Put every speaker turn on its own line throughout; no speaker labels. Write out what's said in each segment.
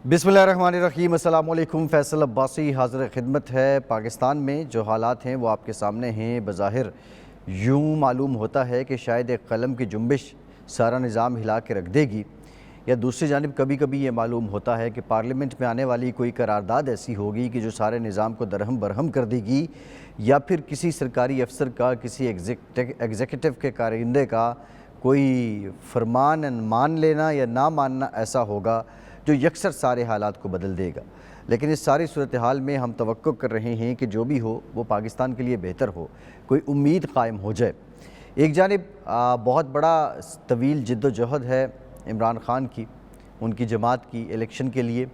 बिस्मिल्लाहिर्रहमानिर्रहीम, अस्सलाम वालेकुम। फैसल अब्बासी हाज़िर खिदमत है। पाकिस्तान में जो हालात हैं वो आपके सामने हैं। बज़ाहिर यूँ मालूम होता है कि शायद एक कलम की जुम्बिश सारा निज़ाम हिला के रख देगी, या दूसरी जानिब कभी कभी ये मालूम होता है कि पार्लियामेंट में आने वाली कोई करारदाद ऐसी होगी कि जो सारे निज़ाम को दरहम बरहम कर देगी, या फिर किसी सरकारी अफसर का, किसी एग्जीक्यूटिव के कारिंदे का कोई फरमान मान लेना या ना मानना ऐसा होगा जो यकसर सारे हालात को बदल देगा। लेकिन इस सारी सूरत हाल में हम तवक्को कर रहे हैं कि जो भी हो वो पाकिस्तान के लिए बेहतर हो, कोई उम्मीद कायम हो जाए। एक जानिब बहुत बड़ा तवील जिद्दोजहद है इमरान ख़ान की, उनकी जमात की इलेक्शन के लिए,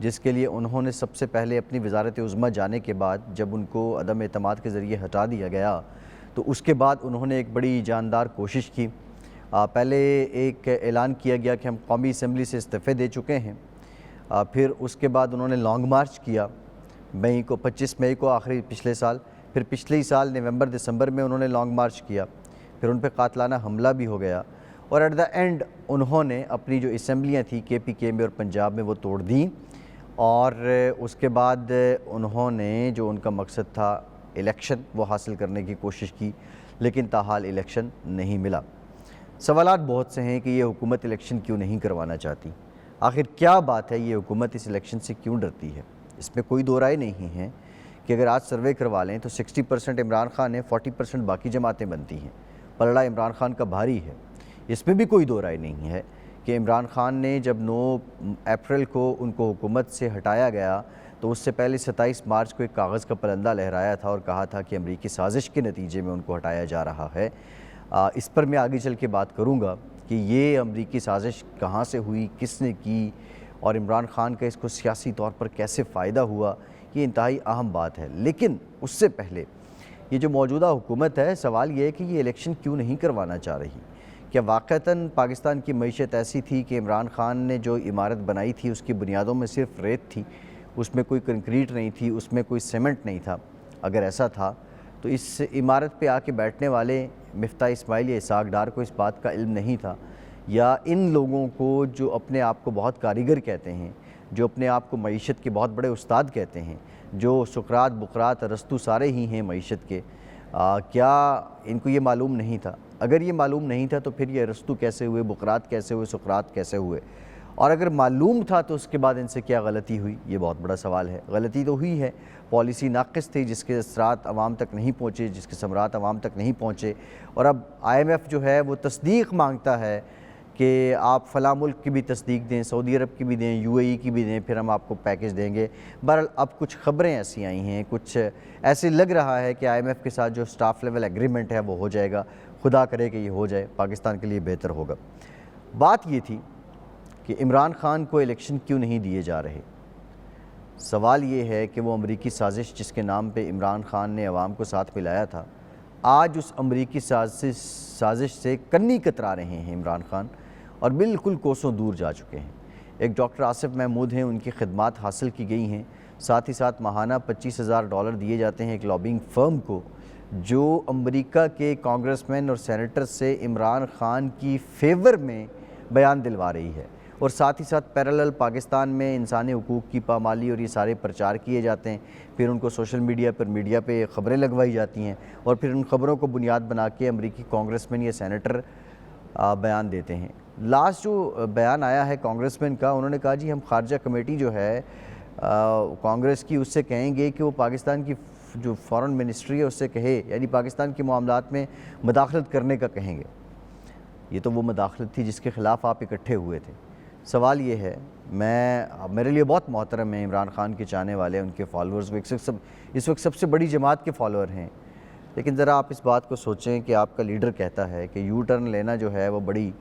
जिसके लिए उन्होंने सबसे पहले अपनी वज़ारत उज़्मा जाने के बाद जब उनको अदम एतमाद के ज़रिए हटा दिया गया तो उसके बाद उन्होंने एक बड़ी जानदार कोशिश की। पहले एक ऐलान किया गया कि हम कौमी असम्बली से इस्तीफ़े दे चुके हैं। फिर उसके बाद उन्होंने लॉन्ग मार्च किया मई को, 25 मई को आखिरी पिछले साल। फिर पिछले ही साल नवंबर दिसंबर में उन्होंने लॉन्ग मार्च किया। फिर उन पर कातलाना हमला भी हो गया और एट द एंड उन्होंने अपनी जो असम्बलियाँ थी KPK में और पंजाब में वो तोड़ दी। और उसके बाद उन्होंने जो उनका मकसद था इलेक्शन वो हासिल करने की कोशिश की, लेकिन ताहाल इलेक्शन नहीं मिला। सवालात बहुत से हैं कि ये हुकूमत इलेक्शन क्यों नहीं करवाना चाहती, आखिर क्या बात है, ये हुकूमत इस इलेक्शन से क्यों डरती है। इसमें कोई दो राय नहीं है कि अगर आज सर्वे करवा लें तो 60% इमरान खान है, 40% बाकी जमातें बनती हैं। पलड़ा इमरान खान का भारी है, इसमें भी कोई दो राय नहीं है कि इमरान खान ने जब 9 अप्रैल को उनको हुकूमत से हटाया गया तो उससे पहले 27 मार्च को एक कागज़ का पलंदा लहराया था और कहा था कि अमरीकी साजिश के नतीजे में उनको हटाया जा रहा है। इस पर मैं आगे चल के बात करूँगा कि ये अमरीकी साजिश कहाँ से हुई, किसने की और इमरान खान का इसको सियासी तौर पर कैसे फ़ायदा हुआ, ये इंतहाई अहम बात है। लेकिन उससे पहले ये जो मौजूदा हुकूमत है, सवाल ये है कि ये इलेक्शन क्यों नहीं करवाना चाह रही। क्या वाक़तन पाकिस्तान की मईशत ऐसी थी कि इमरान खान ने जो इमारत बनाई थी उसकी बुनियादों में सिर्फ रेत थी, उसमें कोई कंक्रीट नहीं थी, उसमें कोई सीमेंट नहीं था? अगर ऐसा था तो इस इमारत पे आके बैठने वाले मिफ्ता इस्माइल या इसहाक डार को इस बात का इल्म नहीं था, या इन लोगों को जो अपने आप को बहुत कारीगर कहते हैं, जो अपने आप को मईशत के बहुत बड़े उस्ताद कहते हैं, जो सुकरात बुकरात अरस्तू सारे ही हैं मईशत के, क्या इनको ये मालूम नहीं था? अगर ये मालूम नहीं था तो फिर ये अरस्तू कैसे हुए, बुकरात कैसे हुए, सुकरात कैसे हुए? और अगर मालूम था तो उसके बाद इनसे क्या गलती हुई, ये बहुत बड़ा सवाल है। गलती तो हुई है, पॉलिसी नाक़िस थी जिसके असरात आवाम तक नहीं पहुँचे, जिसके समरात आवाम तक नहीं पहुँचे। और अब IMF जो है वो तस्दीक मांगता है कि आप फ़लाँ मुल्क की भी तस्दीक दें, सऊदी अरब की भी दें, UAE की भी दें, फिर हम आपको पैकेज देंगे। बहरहाल अब कुछ ख़बरें ऐसी आई हैं, कुछ ऐसे लग रहा है कि IMF के साथ जो स्टाफ लेवल एग्रीमेंट है वो हो जाएगा। खुदा करे कि ये हो जाए, पाकिस्तान के लिए बेहतर होगा। बात ये थी कि इमरान खान को इलेक्शन क्यों नहीं दिए जा रहे। सवाल ये है कि वो अमरीकी साजिश जिसके नाम पे इमरान खान ने अवाम को साथ मिलाया था, आज उस अमरीकी साजिश से कन्नी कतरा रहे हैं इमरान खान और बिल्कुल कोसों दूर जा चुके हैं। एक डॉक्टर आसिफ महमूद हैं, उनकी खिदमात हासिल की गई हैं। साथ ही साथ माहाना $25,000 दिए जाते हैं एक लॉबिंग फ़र्म को जो अमरीका के कांग्रेसमैन और सेनेटर से इमरान खान की फेवर में बयान दिलवा रही है। और साथ ही साथ पैरेलल पाकिस्तान में इंसानी हुकूक़ की पामाली और ये सारे प्रचार किए जाते हैं। फिर उनको सोशल मीडिया पे ख़बरें लगवाई जाती हैं और फिर उन ख़बरों को बुनियाद बना के अमरीकी कांग्रेसमैन या सेनेटर बयान देते हैं। लास्ट जो बयान आया है कांग्रेसमैन का, उन्होंने कहा जी हम खारजा कमेटी जो है कांग्रेस की, उससे कहेंगे कि वो पाकिस्तान की जो फ़ॉरेन मिनिस्ट्री है उससे कहे, यानी पाकिस्तान के मामलात में मदाखलत करने का कहेंगे। ये तो वो मदाखलत थी जिसके ख़िलाफ़ आप इकट्ठे हुए थे। सवाल ये है, मेरे लिए बहुत मोहतरम है इमरान खान के चाहने वाले, उनके फॉलोअर्स इस वक्त सबसे बड़ी जमात के फॉलोअर हैं। लेकिन ज़रा आप इस बात को सोचें कि आपका लीडर कहता है कि यू टर्न लेना जो है वो बड़ी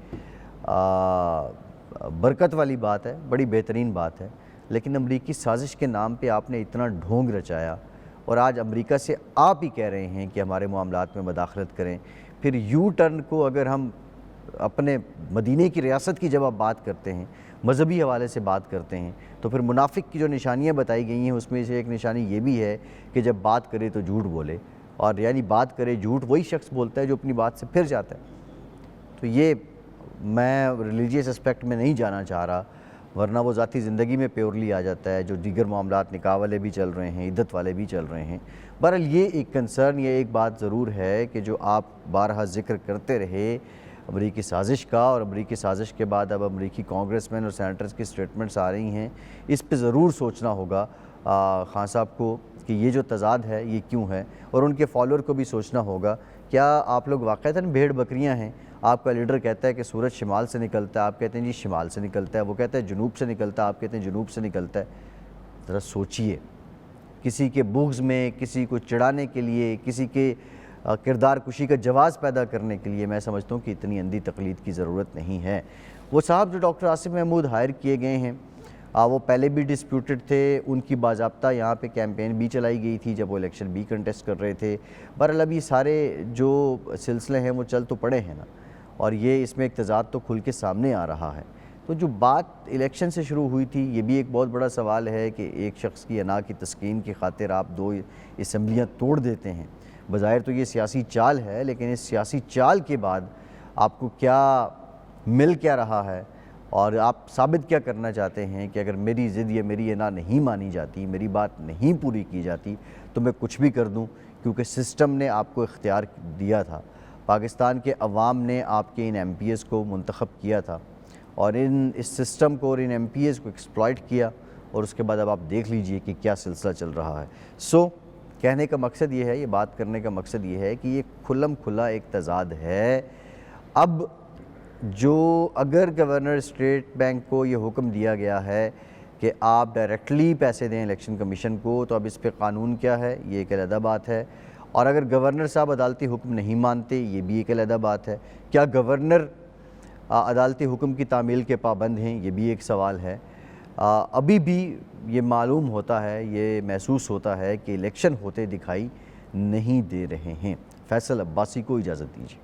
बरकत वाली बात है, बड़ी बेहतरीन बात है। लेकिन अमरीकी साजिश के नाम पे आपने इतना ढोंग रचाया और आज अमरीका से आप ही कह रहे हैं कि हमारे मामलात में मदाखलत करें। फिर यू टर्न को अगर हम अपने मदीने की रियासत की जब आप बात करते हैं, मजहबी हवाले से बात करते हैं, तो फिर मुनाफिक की जो निशानियाँ बताई गई हैं उसमें से एक निशानी ये भी है कि जब बात करे तो झूठ बोले, और यानी बात करे झूठ वही शख्स बोलता है जो अपनी बात से फिर जाता है। तो ये मैं रिलीजियस एस्पेक्ट में नहीं जाना चाह रहा, वरना वो ज़ाती ज़िंदगी में प्योरली आ जाता है, जो दीगर मामलात निकाह वाले भी चल रहे हैं, इद्दत वाले भी चल रहे हैं। बहरहाल ये एक कंसर्न, ये एक बात ज़रूर है कि जो आप बारहा ज़िक्र करते रहे अमरीकी साजिश का, और अमरीकी साजिश के बाद अब अमरीकी कांग्रेसमैन और सेनेटर्स की स्टेटमेंट्स आ रही हैं, इस पे ज़रूर सोचना होगा खान साहब को कि ये जो तज़ाद है ये क्यों है, और उनके फॉलोअर को भी सोचना होगा क्या आप लोग वाक़ईतन भेड़ बकरियां हैं। आपका लीडर कहता है कि सूरज शिमाल से निकलता है, आप कहते हैं जी शिमाल से निकलता है, वो कहता है जुनूब से निकलता है, आप कहते हैं जुनूब से निकलता है। ज़रा सोचिए, किसी के बुग़्ज़ में, किसी को चिढ़ाने के लिए, किसी के किरदार कुशी का जवाज़ पैदा करने के लिए मैं समझता हूँ कि इतनी अंधी तकलीद की ज़रूरत नहीं है। वो साहब जो डॉक्टर आसिफ महमूद हायर किए गए हैं, वो पहले भी डिस्प्यूटेड थे, उनकी बाज़ाब्ता यहाँ पे कैंपेन भी चलाई गई थी जब वो इलेक्शन भी कंटेस्ट कर रहे थे। बहरहाल अभी सारे जो सिलसिले हैं वो चल तो पड़े हैं ना, और ये इसमें एक तज़ाद तो खुल के सामने आ रहा है। तो जो बात इलेक्शन से शुरू हुई थी, ये भी एक बहुत बड़ा सवाल है कि एक शख्स की अना की तस्कीन की खातिर आप 2 असम्बलियाँ तोड़ देते हैं। बज़ाहिर तो ये सियासी चाल है, लेकिन इस सियासी चाल के बाद आपको क्या मिल क्या रहा है, और आप साबित क्या करना चाहते हैं कि अगर मेरी ज़िद या मेरी अना नहीं मानी जाती, मेरी बात नहीं पूरी की जाती, तो मैं कुछ भी कर दूं, क्योंकि सिस्टम ने आपको इख्तियार दिया था, पाकिस्तान के अवाम ने आपके इन MPs को मुंतखब किया था, और इस सिस्टम को और इन MPs को एक्सप्लॉइट किया, और उसके बाद अब आप देख लीजिए कि क्या सिलसिला चल रहा है। कहने का मकसद ये है, ये बात करने का मकसद ये है कि ये खुल्लम खुला एक तज़ाद है। अब जो अगर गवर्नर स्टेट बैंक को ये हुक्म दिया गया है कि आप डायरेक्टली पैसे दें इलेक्शन कमीशन को, तो अब इस पे कानून क्या है, ये एक अलग बात है। और अगर गवर्नर साहब अदालती हुक्म नहीं मानते, ये भी एक अलग बात है। क्या गवर्नर अदालती हुक्म की तामील के पाबंद हैं, ये भी एक सवाल है। अभी भी ये मालूम होता है, ये महसूस होता है कि इलेक्शन होते दिखाई नहीं दे रहे हैं। फैसल अब्बासी को इजाज़त दीजिए।